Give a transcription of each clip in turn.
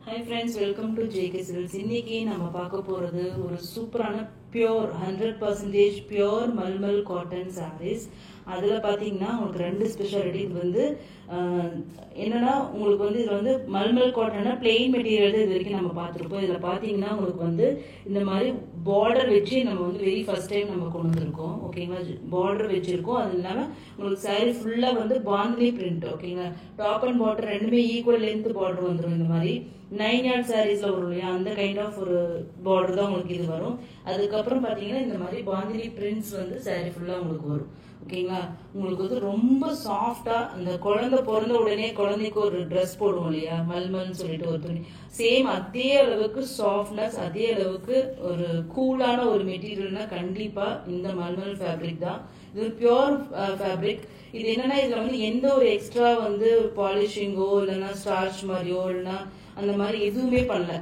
Hi friends, welcome to JK Silks. இன்னைக்கு நம்ம பார்க்க போறது ஒரு சூப்பரான pure 100% pure mulmul cotton sarees. அதுல பாத்தீங்கன்னா உங்களுக்கு ரெண்டு ஸ்பெஷாலிட்டி. இது வந்து என்னன்னா உங்களுக்கு வந்து இது வந்து மல்மல் காட்டன்னா பிளெயின் மெட்டீரியல் இது வரைக்கும் நம்ம பார்த்துருப்போம். இதுல பாத்தீங்கன்னா உங்களுக்கு வந்து இந்த மாதிரி பார்டர் வச்சு நம்ம வந்து வெரி ஃபர்ஸ்ட் டைம் நம்ம கொண்டு வந்திருக்கோம். ஓகேங்களா, பார்டர் வச்சிருக்கோம். அது இல்லாம உங்களுக்கு சாரி ஃபுல்லா வந்து பாந்தினி பிரிண்ட். ஓகேங்களா, டாப் அண்ட் பாட்டம் ரெண்டுமே ஈக்குவல் லென்த் பார்டர் வந்துடும். இந்த மாதிரி 9 yard சாரீஸ்ல வரும் இல்லையா, அந்த கைண்ட் ஆஃப் ஒரு பார்டர் தான் உங்களுக்கு இது வரும். அதுக்கப்புறம் பாத்தீங்கன்னா இந்த மாதிரி பாந்தினி பிரிண்ட்ஸ் வந்து சாரி ஃபுல்லா உங்களுக்கு வரும். ஓகேங்களா, உங்களுக்கு வந்து ரொம்ப சாஃப்டா அந்த குழந்தை பிறந்த உடனே குழந்தைக்கு ஒரு ட்ரெஸ் போடுவோம் இல்லையா, மல்மல்னு சொல்லிட்டு ஒரு துணி, சேம் அதே அளவுக்கு சாஃப்ட்னஸ், அதே அளவுக்கு ஒரு கூலான ஒரு மெட்டீரியல்னா கண்டிப்பா இந்த மல்மல் ஃபேப்ரிக் தான். இது ஒரு பியூர் ஃபேப்ரிக். இது என்னன்னா இதுல வந்து எந்த ஒரு எக்ஸ்ட்ரா வந்து பாலிஷிங்கோ இல்லைன்னா ஸ்டார்ச் மாதிரியோ இல்லைன்னா அந்த மாதிரி எதுவுமே பண்ணல.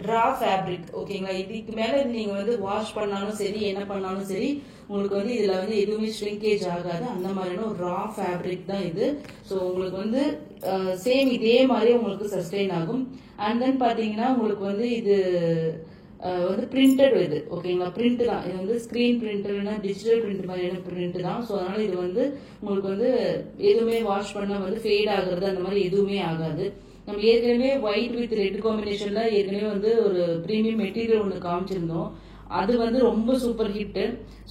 ரா ஃபேப்ரிக். ஓகேங்களா, இதுக்கு மேல நீங்க வந்து வாஷ் பண்ணாலும் சரி என்ன பண்ணாலும் சரி உங்களுக்கு வந்து இதுல வந்து எதுவுமே ஷ்ரிங்கேஜ் ஆகாது. அந்த மாதிரியான ஒரு ரா ஃபேப்ரிக் தான் இது. ஸோ உங்களுக்கு வந்து சேம் இதே மாதிரி உங்களுக்கு சஸ்டெயின் ஆகும். அண்ட் தென் பாத்தீங்கன்னா உங்களுக்கு வந்து இது வந்து பிரிண்டட் இது. ஓகேங்களா, பிரிண்ட் தான் இது வந்து ஸ்கிரீன் பிரிண்ட் இல்லைன்னா டிஜிட்டல் பிரிண்ட் மாதிரியான பிரிண்ட் தான். ஸோ அதனால இது வந்து உங்களுக்கு வந்து எதுவுமே வாஷ் பண்ண வந்து ஃபேட் ஆகுறது அந்த மாதிரி எதுவுமே ஆகாது. நம்ம ஏற்கனவே ஒயிட் வித் ரெட் காம்பினேஷன்ல ஏற்கனவே வந்து ஒரு பிரீமியம் மெட்டீரியல் ஒன்று காமிச்சிருந்தோம். அது வந்து ரொம்ப சூப்பர் ஹிட்.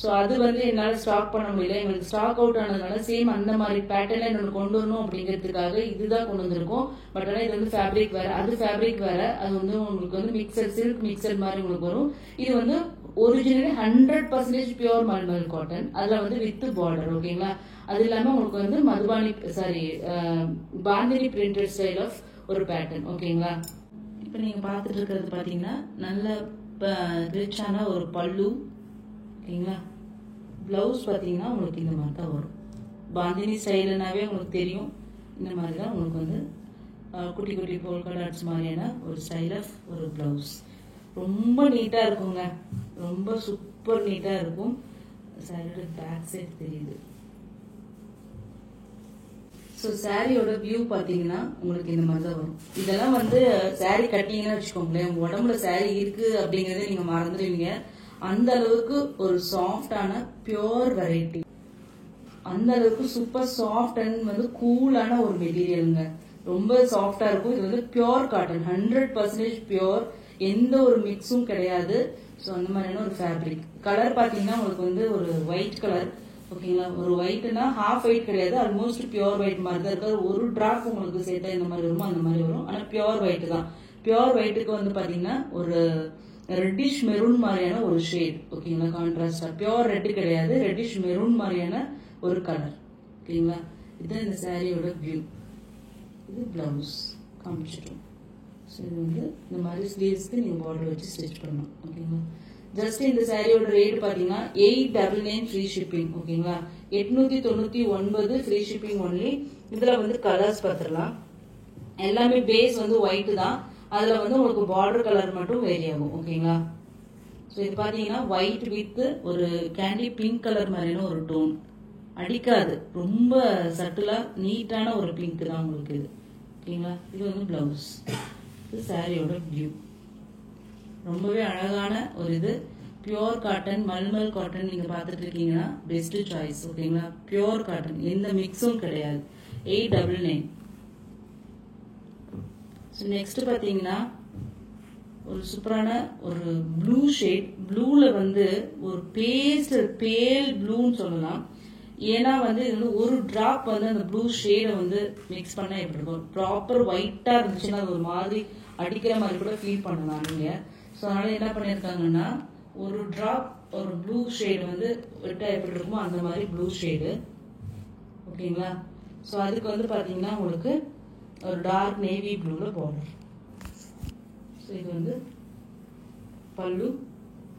ஸோ அது வந்து என்னால் ஸ்டாக் பண்ண முடியல, எங்களுக்கு ஸ்டாக் அவுட் ஆனதுனால சேம் அந்த மாதிரி பேட்டர்ல என்னோட கொண்டு வரணும் அப்படிங்கிறதுக்காக இதுதான் கொண்டு வந்திருக்கோம். பட் ஆனால் இது வந்து ஃபேப்ரிக் வேற, அது ஃபேப்ரிக் வேற. அது வந்து உங்களுக்கு வந்து மிக்சர் சில்க் மிக்சர் மாதிரி உங்களுக்கு வரும். இது வந்து ஒரிஜினலி 100% பியூர் மல்மல் காட்டன். அதுல வந்து வித் பார்டர். ஓகேங்களா, அது இல்லாம உங்களுக்கு வந்து Madhubani Bandhani printed style of ஒரு பேட்டர்ன். ஓகேங்களா, இப்ப நீங்க பாத்துட்டு இருக்கிறது பாத்தீங்கன்னா நல்ல ரிச்சான ஒரு பல்லு. ஓகேங்களா, பிளவுஸ் பாத்தீங்கன்னா உங்களுக்கு இந்த மாதிரி தான் வரும். பாந்தினி ஸ்டைல்னாவே உங்களுக்கு தெரியும். இந்த மாதிரி தான் உங்களுக்கு வந்து குட்டி குட்டி போல்கா டாட்ஸ் மாதிரியான ஒரு ஸ்டைல் ஆஃப் ஒரு பிளவுஸ். ரொம்ப நீட்டா இருக்குங்க, ரொம்ப சூப்பர் நீட்டா இருக்கும். சாரியோட பேக் சைட் தெரியுது. ஸோ சாரியோட வியூ பார்த்தீங்கன்னா உங்களுக்கு இந்த மாதிரி தான் வரும். இதெல்லாம் வந்து சாரி கட்டிங்கன்னா வச்சுக்கோங்களேன், உங்க உடம்புல சாரி இருக்கு அப்படிங்கறத நீங்க மறந்துடுவீங்க. அந்த அளவுக்கு ஒரு சாஃப்டான பியோர் வெரைட்டி, அந்த அளவுக்கு சூப்பர் சாஃப்ட் அண்ட் வந்து கூலான ஒரு மெட்டீரியலுங்க. ரொம்ப சாஃப்டா இருக்கும். இது வந்து பியோர் காட்டன், 100% பியோர், எந்த ஒரு மிக்ஸும் கிடையாது. ஸோ அந்த மாதிரியான ஒரு ஃபேப்ரிக். கலர் பார்த்தீங்கன்னா உங்களுக்கு வந்து ஒரு ஒயிட் கலர். ஓகேங்களா, ஒரு ஒயிட்னா ஹாஃப் ஒயிட் கிடையாது, ஆல்மோஸ்ட் பியோர் ஒயிட் மாதிரி தான் இருக்கு. ஒரு டிராப் உங்களுக்கு சேர்த்தா இந்த மாதிரி வருமோ அந்த மாதிரி வரும். ஆனா பியோர் ஒயிட் தான். பியோர் ஒயிட்டுக்கு வந்து பாத்தீங்கன்னா ஒரு ரெட்டிஷ் மெரூன் மாதிரியான ஒரு ஷேட். ஓகேங்களா, கான்ட்ராஸ்டா பியோர் ரெட் கிடையாது, ரெட்டிஷ் மெரூன் மாதிரியான ஒரு கலர். ஓகேங்களா, இதுதான் இந்த சாரியோட வியூ. இது பிளவுஸ் காமிச்சிட்டோம். ஸோ இது வந்து இந்த மாதிரி ஸ்லீவ்ஸ்க்கு நீங்க பார்டர் வச்சு ஸ்டிச் பண்ணணும். ஓகேங்களா, ஜஸ்ட் இந்த சாரியோட ரேட் பாத்தீங்கன்னா 899 ஃப்ரீ ஷிப்பிங். ஓகேங்களா, 899 ஃப்ரீ ஷிப்பிங் ஒன்லி. இதுல வந்து கலர்ஸ் பார்த்துடலாம். எல்லாமே பேஸ் வந்து ஒயிட் தான், அதுல வந்து உங்களுக்கு பார்டர் கலர் மட்டும் வேரி ஆகும். ஓகேங்களா, ஸோ இது பாத்தீங்கன்னா ஒயிட் வித் ஒரு கேண்டி பிங்க் கலர் மாதிரியான ஒரு டோன், அடிக்காது, ரொம்ப சட்டிலா நீட்டான ஒரு பிங்க் தான் உங்களுக்கு இது. ஓகேங்களா, இது வந்து பிளவுஸ். இது சாரியோட வியூ. ரொம்பவே அழகான ஒரு இது. பியோர் காட்டன், மல்மல் காட்டன் நீங்க பாத்துட்டு இருக்கீங்கன்னா பெஸ்ட் சாய்ஸ். ஓகேங்களா, பியோர் காட்டன், எந்த மிக்ஸும் கிடையாது. 899. நெக்ஸ்ட் பாத்தீங்கன்னா ஒரு சூப்பரான ஒரு ப்ளூ ஷேட். ப்ளூல வந்து ஒரு பேல் ப்ளூன்னு சொல்லலாம். ஏன்னா வந்து இது வந்து ஒரு டிராப் வந்து அந்த ப்ளூ ஷேடை வந்து மிக்ஸ் பண்ணா எப்படி இருக்கும். ப்ராப்பர் ஒயிட்டா இருந்துச்சுன்னா அது ஒரு மாதிரி அடிக்கிற மாதிரி கூட ஃபீல் பண்ணலாம் நீங்க. ஸோ அதனால என்ன பண்ணியிருக்காங்கன்னா ஒரு டிராப் ஒரு ப்ளூ ஷேடு வந்து விட்டா எப்படி இருக்குமோ அந்த மாதிரி ப்ளூ ஷேடு. ஓகேங்களா, ஸோ அதுக்கு வந்து பார்த்தீங்கன்னா உங்களுக்கு ஒரு டார்க் நேவி ப்ளூல பார்டர். ஸோ இது வந்து பல்லு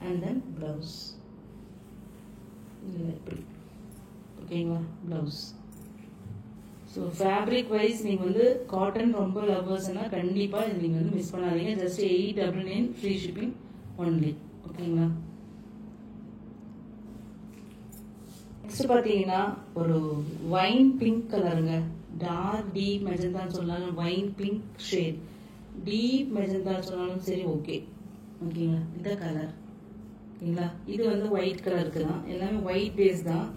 அண்ட் தென் பிளவுஸ். இல்லை இப்படி. ஓகேங்களா, பிளவுஸ். ஸோ ஃபேப்ரிக் வைஸ் நீங்கள் வந்து காட்டன் ரொம்ப லவ்வர்ஸ்னா கண்டிப்பாக இது நீங்கள் வந்து மிஸ் பண்ணாதீங்க. Just 899 free shipping only. ஓகேங்களா, நெக்ஸ்ட் பார்த்தீங்கன்னா ஒரு வைன் பிங்க் கலருங்க, டார்க் டீப் மெஜந்தான்னு சொல்லலாம், wine pink shade. Deep magenta சொன்னாலும் சரி ஓகே. ஓகேங்களா, இந்த கலர் ஓகேங்களா. இது வந்து ஒயிட் கலருக்கு தான், எல்லாமே ஒயிட் பேஸ் தான்.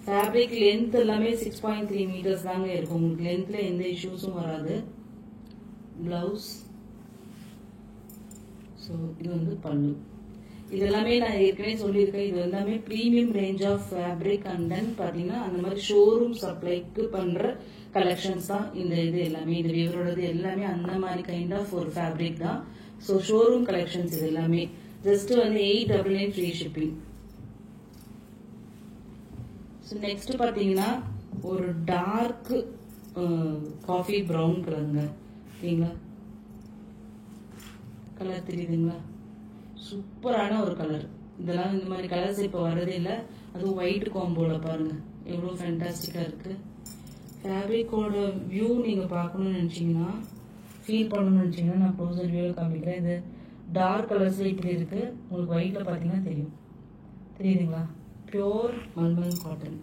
ஃபேப்ரிக் லென்த் எல்லாமே 6.3 மீட்டர்ஸ் தாங்க இருக்கும். உங்களுக்கு லென்த்ல எந்த இஷ்யூஸும் வராது. பிளவுஸ். ஸோ இது வந்து பல்லு. இது எல்லாமே நான் ஏற்கனவே சொல்லியிருக்கேன், இது எல்லாமே premium range of fabric. And then பார்த்தீங்கன்னா அந்த மாதிரி ஷோரூம் சப்ளைக்கு பண்ணுற கலெக்ஷன்ஸ் தான் இந்த இது எல்லாமே. இந்த விவரோடது எல்லாமே அந்த மாதிரி கைண்ட் ஆஃப் ஒரு ஃபேப்ரிக் தான். ஸோ ஷோரூம் கலெக்ஷன்ஸ் இது எல்லாமே. ஜஸ்ட் வந்து 899 ஃப்ரீ ஷிப்பிங். ஸோ நெக்ஸ்ட் பார்த்தீங்கன்னா ஒரு டார்க் காஃபி ப்ரௌன் கலருங்க. ஓகேங்களா, கலர் தெரியுதுங்களா, சூப்பரான ஒரு கலர். இதெல்லாம் இந்த மாதிரி கலர்ஸ் இப்போ வரதே இல்லை. அதுவும் ஒயிட் காம்போல பாருங்க எவ்வளோ ஃபேண்டாஸ்டிக்காக இருக்கு. ஃபேப்ரிக்கோட வியூ நீங்கள் பார்க்கணும்னு நினச்சிங்கன்னா, ஃபீல் பண்ணணும்னு நினச்சிங்கன்னா நான் க்ளோசர் வியூவில் காமிக்கிறேன். இது டார்க் கலர்ஸில் இப்படி இருக்கு. உங்களுக்கு ஒயிட்டில் பார்த்தீங்கன்னா தெரியும், தெரியுதுங்களா. Pure mulmul cotton.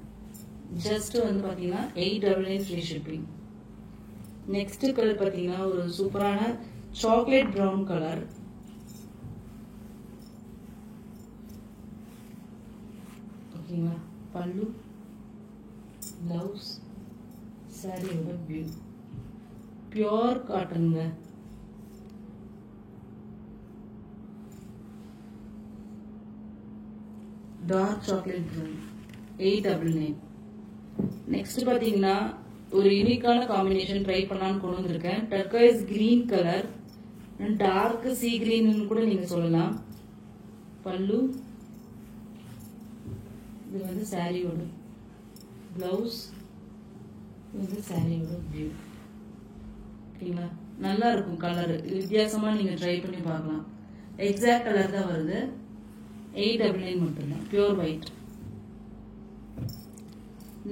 ஜஸ்ட் வந்து பார்த்தீங்கன்னா 899 ஃப்ரீ ஷிப்பிங். நெக்ஸ்ட் கலர் பார்த்தீங்கன்னா ஒரு சூப்பரான சாக்லேட் ப்ரௌன் கலர். ஓகேங்களா, பல்லு, பிளவுஸ், சாரியோட வியூ. பியோர் காட்டனுங்க. Dark chocolate brown 899. நெக்ஸ்ட் பார்த்தீங்கன்னா ஒரு யூனிக்கான காம்பினேஷன் ட்ரை பண்ணலான்னு கொண்டு வந்திருக்கேன். Turquoise green colour, dark sea green கூட நீங்க சொல்லலாம். பல்லு. இது வந்து சாரியோட பிளவுஸ். இது வந்து சாரியோட வியூ. ஓகேங்களா, நல்லா இருக்கும் கலர். வித்தியாசமா நீங்க ட்ரை பண்ணி பார்க்கலாம். எக்ஸாக்ட் கலர் தான் வருது. 899 மட்டும்தான், பியூர் ஒயிட்.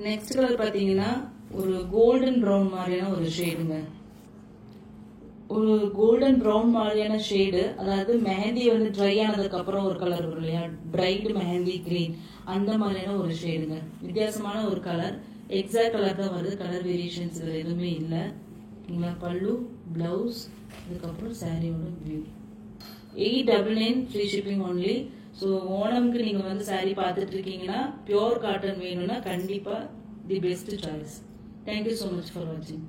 நெக்ஸ்ட் கலர் பார்த்தீங்கன்னா ஒரு கோல்டன் ப்ரௌன் மாதிரியான ஒரு ஷேடுங்க. ஒரு கோல்டன் ப்ரௌன் மாதிரியான ஷேடு. அதாவது மெஹந்தி வந்து ட்ரை ஆனதுக்கு அப்புறம் ஒரு கலர் வரும் இல்லையா, பிரைட் மெஹந்தி கிரீன், அந்த மாதிரியான ஒரு ஷேடுங்க. வித்தியாசமான ஒரு கலர். எக்ஸாக்ட் கலர் தான் வருது, கலர் வேரியேஷன்ஸ் இதில் எதுவுமே இல்லை. ஓகேங்களா, பல்லு, பிளவுஸ், அதுக்கப்புறம் சாரியோட view. 899 free shipping only. So ஓணம்க்கு நீங்கள் வந்து சாரீ பார்த்துட்டு இருக்கீங்கன்னா பியோர் காட்டன் வேணும்னா கண்டிப்பாக the best choice. Thank you so much for watching.